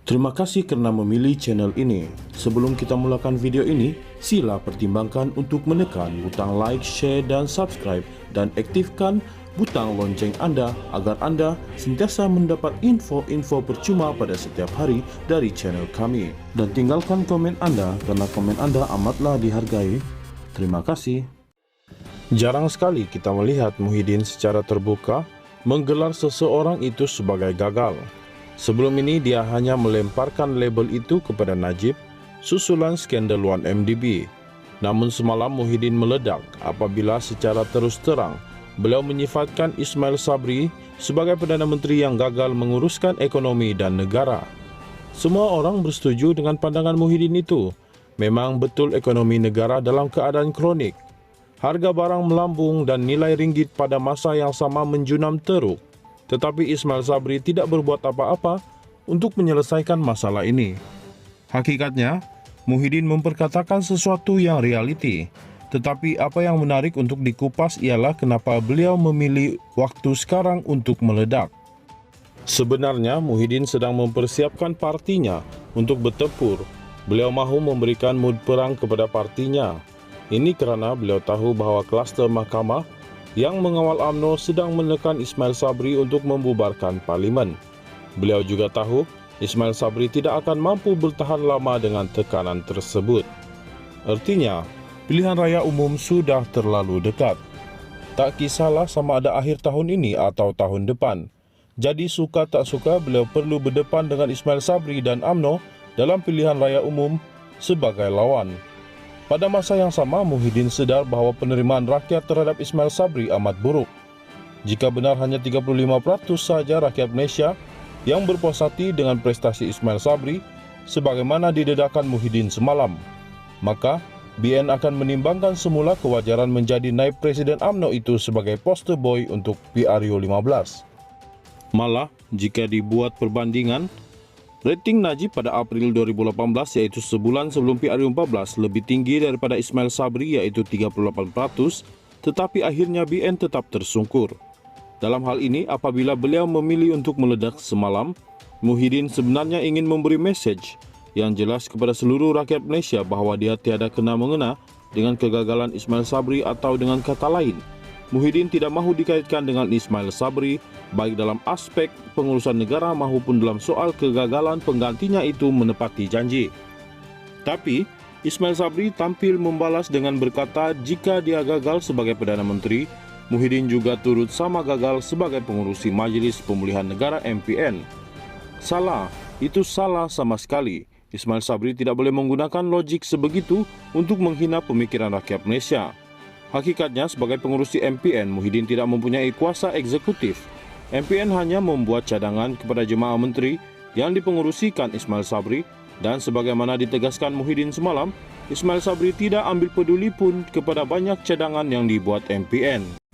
Terima kasih karena memilih channel ini. Sebelum kita mulakan video ini, sila pertimbangkan untuk menekan butang like, share, dan subscribe, dan aktifkan butang lonceng Anda agar Anda sentiasa mendapat info-info percuma pada setiap hari dari channel kami. Dan tinggalkan komen Anda karena komen Anda amatlah dihargai. Terima kasih. Jarang sekali kita melihat Muhyiddin secara terbuka menggelar seseorang itu sebagai gagal. Sebelum ini dia hanya melemparkan label itu kepada Najib susulan skandal 1MDB. Namun semalam Muhyiddin meledak apabila secara terus terang beliau menyifatkan Ismail Sabri sebagai Perdana Menteri yang gagal menguruskan ekonomi dan negara. Semua orang bersetuju dengan pandangan Muhyiddin itu. Memang betul ekonomi negara dalam keadaan kronik. Harga barang melambung dan nilai ringgit pada masa yang sama menjunam teruk. Tetapi Ismail Sabri tidak berbuat apa-apa untuk menyelesaikan masalah ini. Hakikatnya, Muhyiddin memperkatakan sesuatu yang realiti. Tetapi apa yang menarik untuk dikupas ialah kenapa beliau memilih waktu sekarang untuk meledak. Sebenarnya, Muhyiddin sedang mempersiapkan partinya untuk bertempur. Beliau mahu memberikan mood perang kepada partinya. Ini kerana beliau tahu bahawa kluster mahkamah yang mengawal UMNO sedang menekan Ismail Sabri untuk membubarkan parlimen. Beliau juga tahu Ismail Sabri tidak akan mampu bertahan lama dengan tekanan tersebut. Artinya, pilihan raya umum sudah terlalu dekat. Tak kisahlah sama ada akhir tahun ini atau tahun depan. Jadi suka tak suka beliau perlu berdepan dengan Ismail Sabri dan UMNO dalam pilihan raya umum sebagai lawan. Pada masa yang sama, Muhyiddin sedar bahawa penerimaan rakyat terhadap Ismail Sabri amat buruk. Jika benar hanya 35% saja rakyat Malaysia yang berpuas hati dengan prestasi Ismail Sabri sebagaimana didedakan Muhyiddin semalam, maka BN akan menimbangkan semula kewajaran menjadi naib Presiden UMNO itu sebagai poster boy untuk PRU15. Malah, jika dibuat perbandingan, rating Najib pada April 2018 iaitu sebulan sebelum PRU14 lebih tinggi daripada Ismail Sabri iaitu 38%, tetapi akhirnya BN tetap tersungkur. Dalam hal ini, apabila beliau memilih untuk meledak semalam, Muhyiddin sebenarnya ingin memberi mesej yang jelas kepada seluruh rakyat Malaysia bahawa dia tiada kena-mengena dengan kegagalan Ismail Sabri atau dengan kata lain, Muhyiddin tidak mahu dikaitkan dengan Ismail Sabri baik dalam aspek pengurusan negara maupun dalam soal kegagalan penggantinya itu menepati janji. Tapi, Ismail Sabri tampil membalas dengan berkata jika dia gagal sebagai Perdana Menteri, Muhyiddin juga turut sama gagal sebagai pengurusi Majlis Pemulihan Negara MPN. Salah, itu salah sama sekali. Ismail Sabri tidak boleh menggunakan logik sebegitu untuk menghina pemikiran rakyat Malaysia. Hakikatnya, sebagai pengurusi MPN, Muhyiddin tidak mempunyai kuasa eksekutif. MPN hanya membuat cadangan kepada jemaah menteri yang dipengurusikan Ismail Sabri dan sebagaimana ditegaskan Muhyiddin semalam, Ismail Sabri tidak ambil peduli pun kepada banyak cadangan yang dibuat MPN.